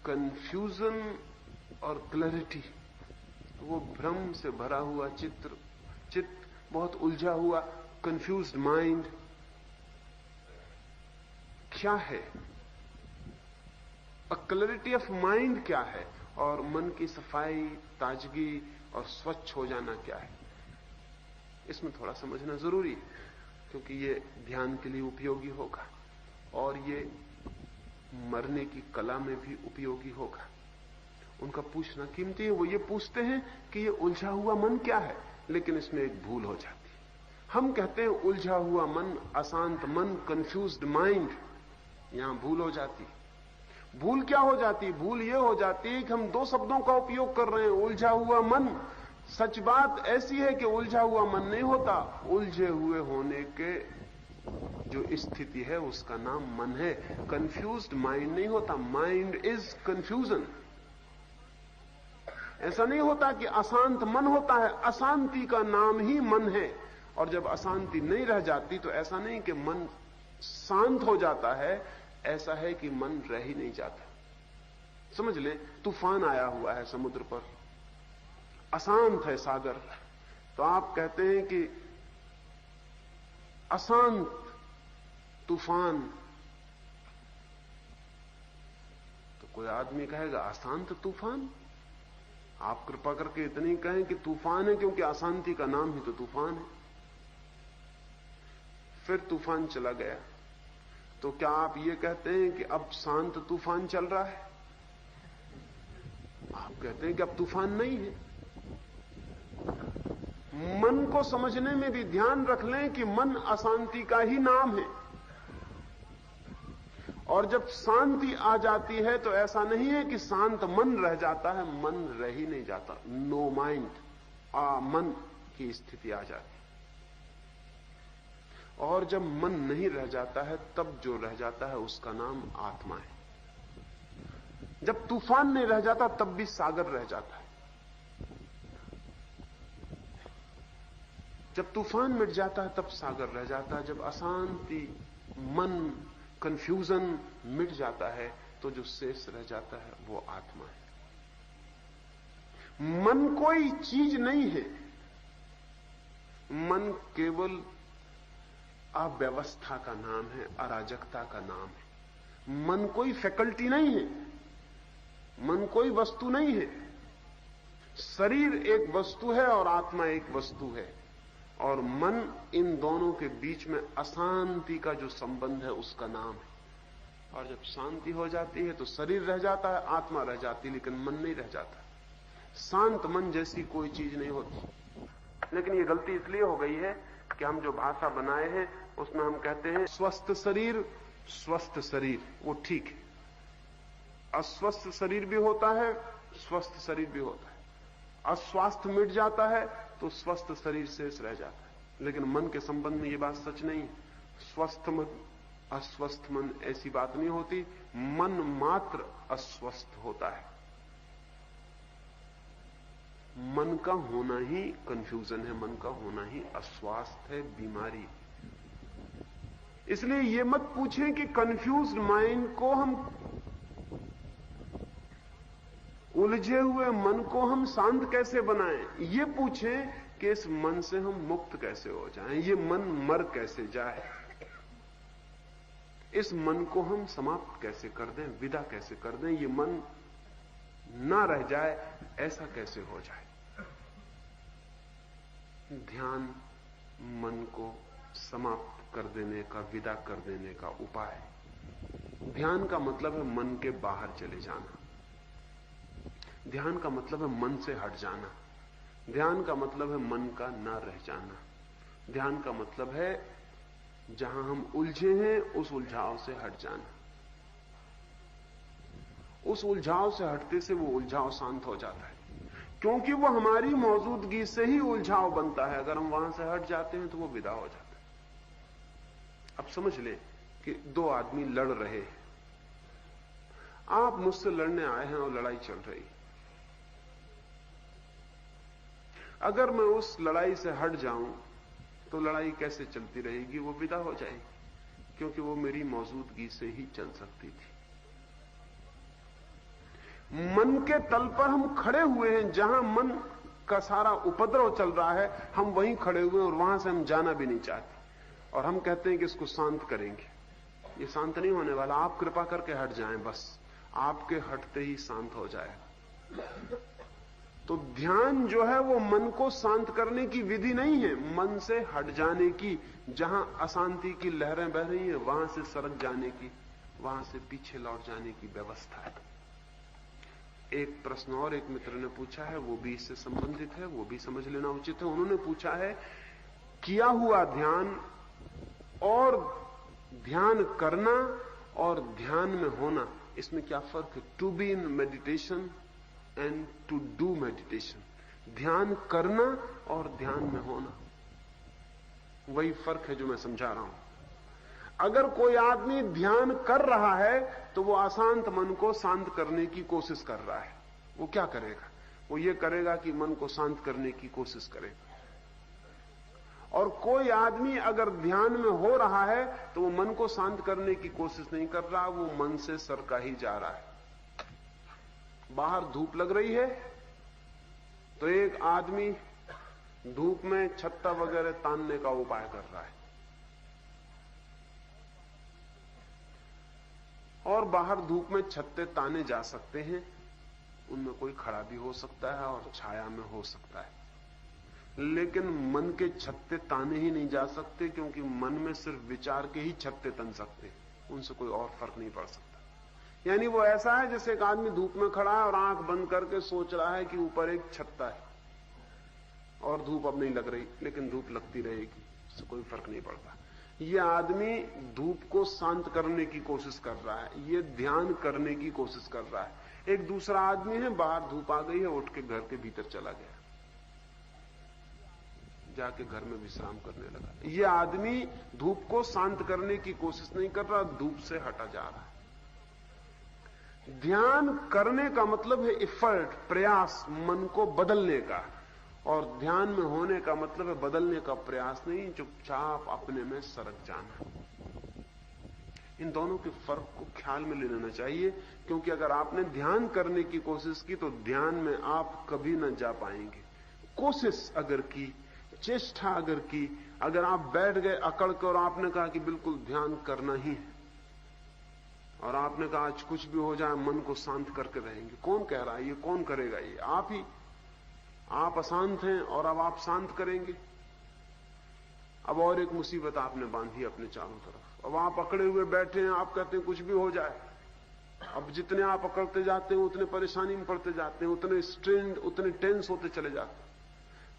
Confusion और clarity, वो भ्रम से भरा हुआ चित्त बहुत उलझा हुआ, कंफ्यूज्ड माइंड क्या है, क्लैरिटी ऑफ माइंड क्या है, और मन की सफाई, ताजगी और स्वच्छ हो जाना क्या है, इसमें थोड़ा समझना जरूरी है, क्योंकि ये ध्यान के लिए उपयोगी होगा और ये मरने की कला में भी उपयोगी होगा। उनका पूछना कीमती है। वो ये पूछते हैं कि ये उलझा हुआ मन क्या है, लेकिन इसमें एक भूल हो जाती है। हम कहते हैं उलझा हुआ मन, अशांत मन, कंफ्यूज्ड माइंड। यहां भूल हो जाती है। भूल क्या हो जाती है? भूल ये हो जाती है कि हम दो शब्दों का उपयोग कर रहे हैं, उलझा हुआ मन। सच बात ऐसी है कि उलझा हुआ मन नहीं होता, उलझे हुए होने के जो स्थिति है उसका नाम मन है। कंफ्यूज्ड माइंड नहीं होता, माइंड इज कंफ्यूजन। ऐसा नहीं होता कि अशांत मन होता है, अशांति का नाम ही मन है। और जब अशांति नहीं रह जाती तो ऐसा नहीं कि मन शांत हो जाता है, ऐसा है कि मन रह ही नहीं जाता। समझ ले, तूफान आया हुआ है समुद्र पर, अशांत है सागर, तो आप कहते हैं कि अशांत तूफान, तो कोई आदमी कहेगा अशांत तूफान? आप कृपा करके इतनी कहें कि तूफान है, क्योंकि अशांति का नाम ही तो तूफान है। फिर तूफान चला गया, तो क्या आप ये कहते हैं कि अब शांत तूफान चल रहा है? आप कहते हैं कि अब तूफान नहीं है। मन को समझने में भी ध्यान रख लें कि मन अशांति का ही नाम है। और जब शांति आ जाती है तो ऐसा नहीं है कि शांत मन रह जाता है, मन रह ही नहीं जाता। नो माइंड, मन की स्थिति आ जाती है। और जब मन नहीं रह जाता है तब जो रह जाता है उसका नाम आत्मा है। जब तूफान नहीं रह जाता तब भी सागर रह जाता है। जब तूफान मिट जाता है तब सागर रह जाता है। जब अशांति, मन, कंफ्यूजन मिट जाता है तो जो शेष रह जाता है वो आत्मा है। मन कोई चीज नहीं है, मन केवल अव्यवस्था का नाम है, अराजकता का नाम है। मन कोई फैकल्टी नहीं है, मन कोई वस्तु नहीं है। शरीर एक वस्तु है और आत्मा एक वस्तु है, और मन इन दोनों के बीच में अशांति का जो संबंध है उसका नाम है। और जब शांति हो जाती है तो शरीर रह जाता है, आत्मा रह जाती है, लेकिन मन नहीं रह जाता। शांत मन जैसी कोई चीज नहीं होती। लेकिन ये गलती इसलिए हो गई है कि हम जो भाषा बनाए हैं उसमें हम कहते हैं स्वस्थ शरीर, स्वस्थ शरीर। वो ठीक है, अस्वस्थ शरीर भी होता है, स्वस्थ शरीर भी होता है। अस्वास्थ्य मिट जाता है तो स्वस्थ शरीर शेष रह जाता है। लेकिन मन के संबंध में ये बात सच नहीं है। स्वस्थ मन, अस्वस्थ मन, ऐसी बात नहीं होती। मन मात्र अस्वस्थ होता है। मन का होना ही कंफ्यूजन है, मन का होना ही अस्वास्थ्य है, बीमारी। इसलिए ये मत पूछें कि कंफ्यूज्ड माइंड को हम, उलझे हुए मन को हम शांत कैसे बनाएं। ये पूछें कि इस मन से हम मुक्त कैसे हो जाएं, ये मन मर कैसे जाए, इस मन को हम समाप्त कैसे कर दें, विदा कैसे कर दें, ये मन ना रह जाए, ऐसा कैसे हो जाए। ध्यान मन को समाप्त कर देने का, विदा कर देने का उपाय है। ध्यान का मतलब है मन के बाहर चले जाना। ध्यान का मतलब है मन से हट जाना। ध्यान का मतलब है मन का ना रह जाना। ध्यान का मतलब है जहां हम उलझे हैं उस उलझाव से हट जाना। उस उलझाव से हटते से वो उलझाव शांत हो जाता है, क्योंकि वो हमारी मौजूदगी से ही उलझाव बनता है। अगर हम वहां से हट जाते हैं तो वो विदा हो जाता है। अब समझ ले कि दो आदमी लड़ रहे हैं। आप मुझसे लड़ने आए हैं और लड़ाई चल रही। अगर मैं उस लड़ाई से हट जाऊं तो लड़ाई कैसे चलती रहेगी? वो विदा हो जाएगी, क्योंकि वो मेरी मौजूदगी से ही चल सकती थी। मन के तल पर हम खड़े हुए हैं, जहां मन का सारा उपद्रव चल रहा है हम वहीं खड़े हुए हैं और वहां से हम जाना भी नहीं चाहते। और हम कहते हैं कि इसको शांत करेंगे। ये शांत नहीं होने वाला। आप कृपा करके हट जाएं, बस आपके हटते ही शांत हो जाएगा। तो ध्यान जो है वो मन को शांत करने की विधि नहीं है, मन से हट जाने की। जहां अशांति की लहरें बह रही हैं वहां से सरक जाने की, वहां से पीछे लौट जाने की व्यवस्था है। एक प्रश्न और एक मित्र ने पूछा है, वो भी इससे संबंधित है, वो भी समझ लेना उचित है। उन्होंने पूछा है, किया हुआ ध्यान और ध्यान करना और ध्यान में होना, इसमें क्या फर्क है? To be in meditation and to do meditation, ध्यान करना और ध्यान में होना, वही फर्क है जो मैं समझा रहा हूं। अगर कोई आदमी ध्यान कर रहा है तो वो अशांत मन को शांत करने की कोशिश कर रहा है। वो क्या करेगा? वो ये करेगा कि मन को शांत करने की कोशिश करेगा। और कोई आदमी अगर ध्यान में हो रहा है तो वो मन को शांत करने की कोशिश नहीं कर रहा, वो मन से सरका ही जा रहा है। बाहर धूप लग रही है तो एक आदमी धूप में छत्ता वगैरह तानने का उपाय कर रहा है, और बाहर धूप में छत्ते ताने जा सकते हैं, उनमें कोई खड़ा भी हो सकता है और छाया में हो सकता है। लेकिन मन के छत्ते ताने ही नहीं जा सकते, क्योंकि मन में सिर्फ विचार के ही छत्ते तन सकते, उनसे कोई और फर्क नहीं पड़ सकता। यानी वो ऐसा है जैसे एक आदमी धूप में खड़ा है और आंख बंद करके सोच रहा है कि ऊपर एक छत्ता है और धूप अब नहीं लग रही, लेकिन धूप लगती रहेगी, उससे कोई फर्क नहीं पड़ता। ये आदमी धूप को शांत करने की कोशिश कर रहा है, ये ध्यान करने की कोशिश कर रहा है। एक दूसरा आदमी है, बाहर धूप आ गई है, उठ के घर के भीतर चला गया, जाके घर में विश्राम करने लगा। ये आदमी धूप को शांत करने की कोशिश नहीं कर रहा, धूप से हटा जा रहा है। ध्यान करने का मतलब है एफर्ट, प्रयास, मन को बदलने का, और ध्यान में होने का मतलब है बदलने का प्रयास नहीं, चुपचाप अपने में सरक जाना। इन दोनों के फर्क को ख्याल में ले लेना चाहिए, क्योंकि अगर आपने ध्यान करने की कोशिश की तो ध्यान में आप कभी न जा पाएंगे। कोशिश अगर की, चेष्टा अगर की, अगर आप बैठ गए अकड़ के और आपने कहा कि बिल्कुल ध्यान करना ही है, और आपने कहा आज कुछ भी हो जाए मन को शांत करके रहेंगे, कौन कह रहा है? ये कौन करेगा? ये आप ही। आप अशांत हैं और अब आप शांत करेंगे। अब और एक मुसीबत आपने बांधी अपने चारों तरफ। अब आप अकड़े हुए बैठे हैं, आप कहते हैं कुछ भी हो जाए। अब जितने आप अकड़ते जाते हैं उतने परेशानी में पड़ते जाते हैं, उतने स्ट्रेन, उतने टेंस होते चले जाते हैं।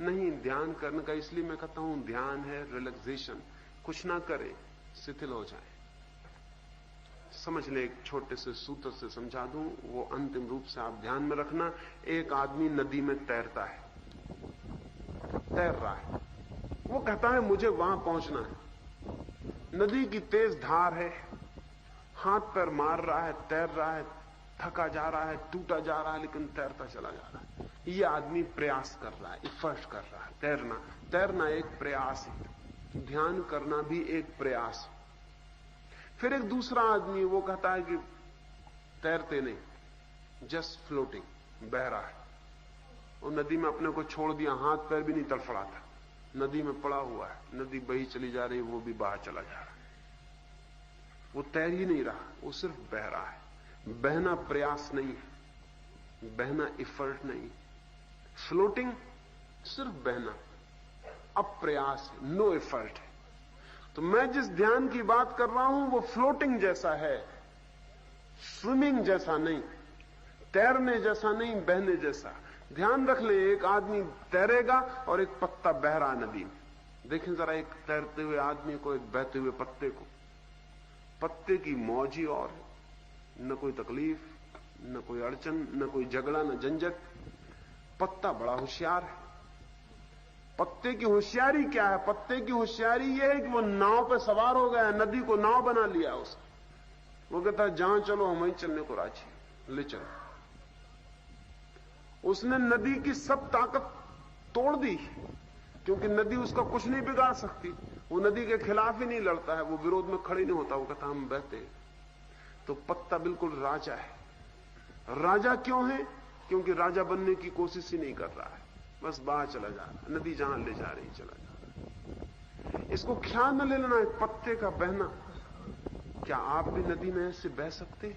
नहीं, ध्यान करने का इसलिए मैं कहता हूं ध्यान है रिलैक्सेशन। कुछ ना करें, शिथिल हो जाए। समझ ले, एक छोटे से सूत्र से समझा दूं, वो अंतिम रूप से आप ध्यान में रखना। एक आदमी नदी में तैरता है, तैर रहा है, वो कहता है मुझे वहां पहुंचना है। नदी की तेज धार है, हाथ पैर मार रहा है, तैर रहा है, थका जा रहा है, टूटा जा रहा है, लेकिन तैरता चला जा रहा है। ये आदमी प्रयास कर रहा है, एफर्ट कर रहा है। तैरना एक प्रयास है, ध्यान करना भी एक प्रयास है। फिर एक दूसरा आदमी, वो कहता है कि तैरते नहीं, जस्ट फ्लोटिंग, बह रहा है। और नदी में अपने को छोड़ दिया, हाथ पैर भी नहीं तड़फड़ाता, नदी में पड़ा हुआ है, नदी बही चली जा रही है, वो भी बाहर चला जा रहा है। वो तैर ही नहीं रहा, वो सिर्फ बह रहा है। बहना प्रयास नहीं है, बहना एफर्ट नहीं। फ्लोटिंग सिर्फ बहना, अप्रयास है, नो एफर्ट है। तो मैं जिस ध्यान की बात कर रहा हूं वो फ्लोटिंग जैसा है, स्विमिंग जैसा नहीं, तैरने जैसा नहीं, बहने जैसा। ध्यान रख ले, एक आदमी तैरेगा और एक पत्ता बह रहा नदी में। देखें जरा एक तैरते हुए आदमी को, एक बहते हुए पत्ते को। पत्ते की मौज ही और है, न कोई तकलीफ, न कोई अड़चन, न कोई झगड़ा, न झंझट। पत्ता बड़ा होशियार है। पत्ते की होशियारी क्या है? पत्ते की होशियारी यह है कि वो नाव पे सवार हो गया, नदी को नाव बना लिया उसने। वो कहता है जहां चलो हम वहीं चलने को राजी, ले चलो। उसने नदी की सब ताकत तोड़ दी, क्योंकि नदी उसका कुछ नहीं बिगाड़ सकती। वो नदी के खिलाफ ही नहीं लड़ता है, वो विरोध में खड़े नहीं होता, वो कहता हम बहते। तो पत्ता बिल्कुल राजा है, राजा क्यों है? क्योंकि राजा बनने की कोशिश ही नहीं कर रहा है, बस बाहर चला जा रहा है, नदी जहां ले जा रही चला जा रहा है। इसको ख्याल न ले लेना, एक पत्ते का बहना। क्या आप भी नदी में ऐसे बह सकते?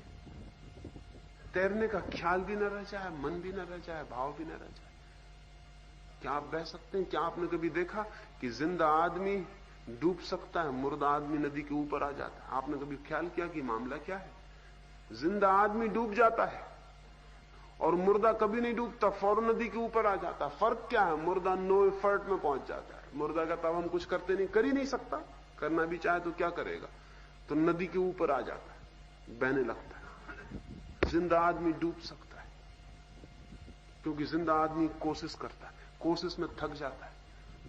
तैरने का ख्याल भी न रह जाए, मन भी न रह जाए, भाव भी न रह जाए, क्या आप बह सकते हैं? क्या आपने कभी देखा कि जिंदा आदमी डूब सकता है, मुर्दा आदमी नदी के ऊपर आ जाता है? आपने कभी ख्याल किया कि मामला क्या है? जिंदा आदमी डूब जाता है और मुर्दा कभी नहीं डूबता, फौरन नदी के ऊपर आ जाता है। फर्क क्या है? मुर्दा नो एफर्ट में पहुंच जाता है। मुर्दा का तब हम कुछ करते नहीं, कर ही नहीं सकता, करना भी चाहे तो क्या करेगा? तो नदी के ऊपर आ जाता है, बहने लगता है। जिंदा आदमी डूब सकता है क्योंकि जिंदा आदमी कोशिश करता है, कोशिश में थक जाता है,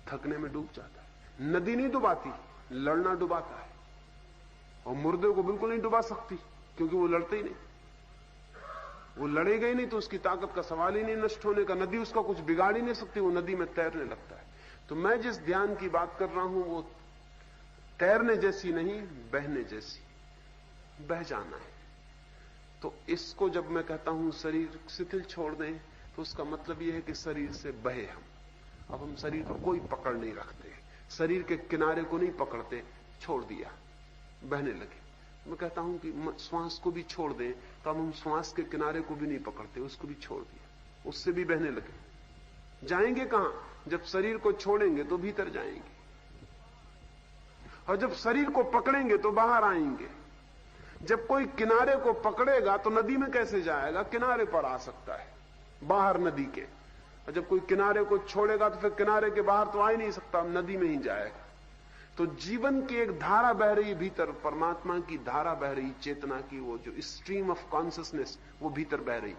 थकने में डूब जाता है। नदी नहीं डुबाती, लड़ना डुबाता है। और मुर्दे को बिल्कुल नहीं डुबा सकती क्योंकि वो लड़ते ही नहीं, वो लड़ेगा ही नहीं तो उसकी ताकत का सवाल ही नहीं नष्ट होने का। नदी उसका कुछ बिगाड़ ही नहीं सकती, वो नदी में तैरने लगता है। तो मैं जिस ध्यान की बात कर रहा हूं वो तैरने जैसी नहीं, बहने जैसी, बह जाना है। तो इसको जब मैं कहता हूं शरीर शिथिल छोड़ दें, तो उसका मतलब यह है कि शरीर से बहे हम। अब हम शरीर पर कोई पकड़ नहीं रखते, शरीर के किनारे को नहीं पकड़ते, छोड़ दिया, बहने लगे। मैं कहता हूं कि श्वास को भी छोड़ दें, तो अब हम श्वास के किनारे को भी नहीं पकड़ते, उसको भी छोड़ दिया, उससे भी बहने लगे। जाएंगे कहां? जब शरीर को छोड़ेंगे तो भीतर जाएंगे, और जब शरीर को पकड़ेंगे तो बाहर आएंगे। जब कोई किनारे को पकड़ेगा तो नदी में कैसे जाएगा? किनारे पर आ सकता है, बाहर नदी के। और जब कोई किनारे को छोड़ेगा तो फिर किनारे के बाहर तो आ ही नहीं सकता, नदी में ही जाएगा। तो जीवन की एक धारा बह रही भीतर, परमात्मा की धारा बह रही, चेतना की, वो जो स्ट्रीम ऑफ कॉन्शियसनेस वो भीतर बह रही।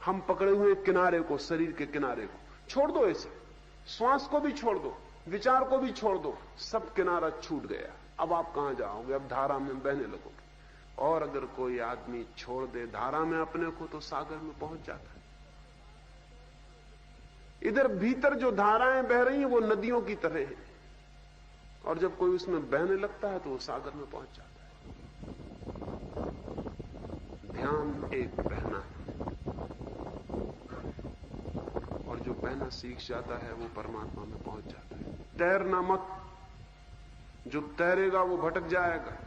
हम पकड़े हुए किनारे को, शरीर के किनारे को छोड़ दो, ऐसे श्वास को भी छोड़ दो, विचार को भी छोड़ दो, सब किनारा छूट गया। अब आप कहां जाओगे? अब धारा में बहने लगोगे। और अगर कोई आदमी छोड़ दे धारा में अपने को, तो सागर में पहुंच जाता है। इधर भीतर जो धाराएं बह रही हैं वो नदियों की तरह हैं, और जब कोई उसमें बहने लगता है तो वो सागर में पहुंच जाता है। ध्यान एक बहना है, और जो बहना सीख जाता है वो परमात्मा में पहुंच जाता है। तैरना मत, जो तैरेगा वो भटक जाएगा।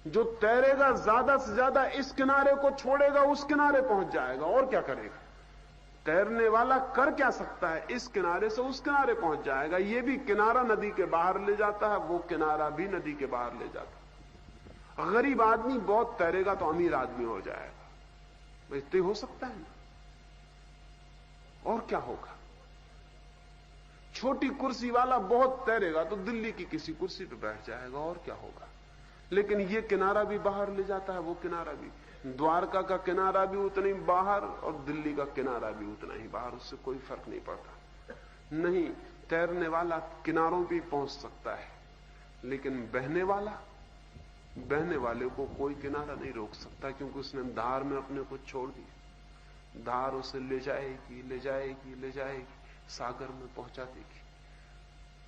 जो तैरेगा ज्यादा से ज्यादा इस किनारे को छोड़ेगा, उस किनारे पहुंच जाएगा। और क्या करेगा? तैरने वाला कर क्या सकता है? इस किनारे से उस किनारे पहुंच जाएगा। ये भी किनारा नदी के बाहर ले जाता है, वो किनारा भी नदी के बाहर ले जाता है। गरीब आदमी बहुत तैरेगा तो अमीर आदमी हो जाएगा, इतने हो सकता है ना? और क्या होगा? छोटी कुर्सी वाला बहुत तैरेगा तो दिल्ली की किसी कुर्सी पे बैठ जाएगा, और क्या होगा? लेकिन ये किनारा भी बाहर ले जाता है, वो किनारा भी। द्वारका का किनारा भी उतना ही बाहर और दिल्ली का किनारा भी उतना ही बाहर, उससे कोई फर्क नहीं पड़ता। नहीं, तैरने वाला किनारों पे पहुंच सकता है, लेकिन बहने वाले को कोई किनारा नहीं रोक सकता, क्योंकि उसने धार में अपने को छोड़ दिया। धार उसे ले जाएगी, ले जाएगी, ले जाएगी, सागर में पहुंचा देगी।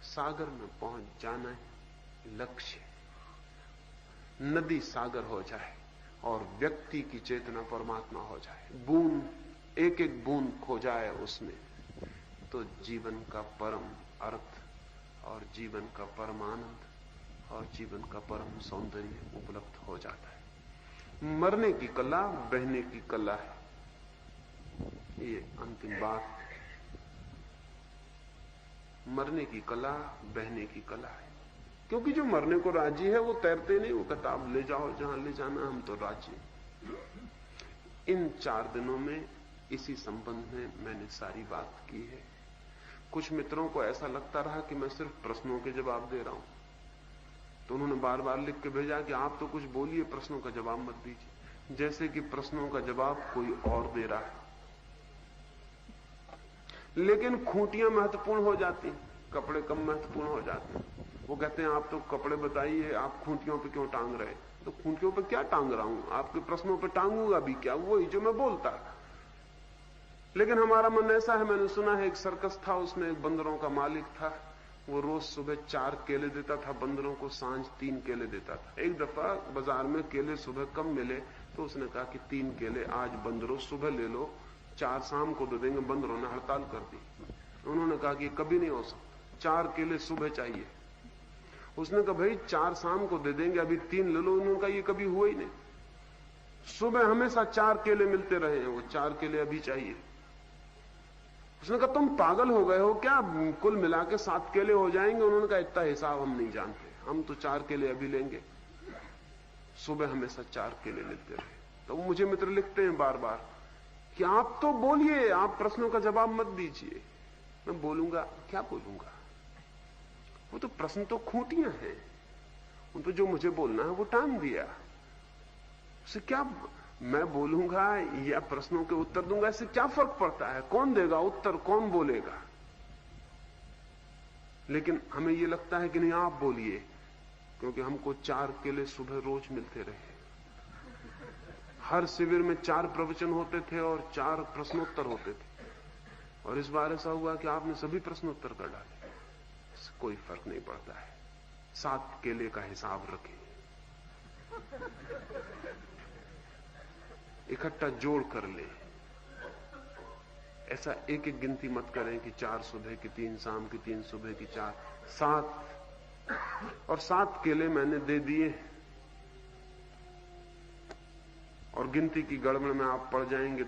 सागर में पहुंच जाना है लक्ष्य। नदी सागर हो जाए और व्यक्ति की चेतना परमात्मा हो जाए, बूंद एक एक बूंद खो जाए उसमें, तो जीवन का परम अर्थ और जीवन का परम आनंद और जीवन का परम सौंदर्य उपलब्ध हो जाता है। मरने की कला बहने की कला है, ये अंतिम बात। मरने की कला बहने की कला है, क्योंकि जो मरने को राजी है वो तैरते नहीं, वो कहता आप ले जाओ जहां ले जाना, हम तो राजी। इन 4 दिनों में इसी संबंध में मैंने सारी बात की है। कुछ मित्रों को ऐसा लगता रहा कि मैं सिर्फ प्रश्नों के जवाब दे रहा हूं, तो उन्होंने बार बार लिख के भेजा कि आप तो कुछ बोलिए, प्रश्नों का जवाब मत दीजिए, जैसे कि प्रश्नों का जवाब कोई और दे रहा है। लेकिन खूंटियां महत्वपूर्ण हो जाती, कपड़े कम महत्वपूर्ण हो जाते हैं। वो कहते हैं आप तो कपड़े बताइए, आप खूंटियों पे क्यों टांग रहे? तो खूंटियों पे क्या टांग रहा हूं? आपके प्रश्नों पे टांगूंगा भी क्या? वही जो मैं बोलता। लेकिन हमारा मन ऐसा है, मैंने सुना है एक सर्कस था, उसमें एक बंदरों का मालिक था, वो रोज सुबह 4 केले देता था बंदरों को, सांझ 3 केले देता था। एक दफा बाजार में केले सुबह कम मिले तो उसने कहा कि 3 केले आज बंदरों सुबह ले लो, 4 शाम को दे देंगे। बंदरों ने हड़ताल कर दी। उन्होंने कहा कि कभी नहीं हो सकता, 4 केले सुबह चाहिए। उसने कहा भाई 4 शाम को दे देंगे, अभी 3 ले लो। उन्होंने कहा ये कभी हुआ ही नहीं, सुबह हमेशा 4 केले मिलते रहे हैं, वो 4 केले अभी चाहिए। उसने कहा तुम पागल हो गए हो क्या, कुल मिला के 7 केले हो जाएंगे। उन्होंने कहा इतना हिसाब हम नहीं जानते, हम तो 4 केले अभी लेंगे, सुबह हमेशा 4 केले मिलते रहे। तो मुझे मित्र लिखते हैं बार बार कि आप तो बोलिए, आप प्रश्नों का जवाब मत दीजिए। मैं बोलूंगा, क्या बोलूंगा? वो तो प्रश्न तो खूंटियां हैं, उन तो जो मुझे बोलना है वो टाइम दिया। उससे क्या मैं बोलूंगा या प्रश्नों के उत्तर दूंगा, इससे क्या फर्क पड़ता है? कौन देगा उत्तर, कौन बोलेगा? लेकिन हमें यह लगता है कि नहीं आप बोलिए, क्योंकि हमको 4 केले सुबह रोज मिलते रहे। हर शिविर में 4 प्रवचन होते थे और 4 प्रश्नोत्तर होते थे, और इस बार ऐसा हुआ कि आपने सभी प्रश्नोत्तर कर डाले। इससे कोई फर्क नहीं पड़ता है, 7 केले का हिसाब रखें, इकट्ठा जोड़ कर ले। ऐसा एक एक गिनती मत करें कि 4 सुबह की, 3 शाम की, 3 सुबह की, 4, 7 और 7 केले मैंने दे दिए। और गिनती की गड़बड़ में आप पड़ जाएंगे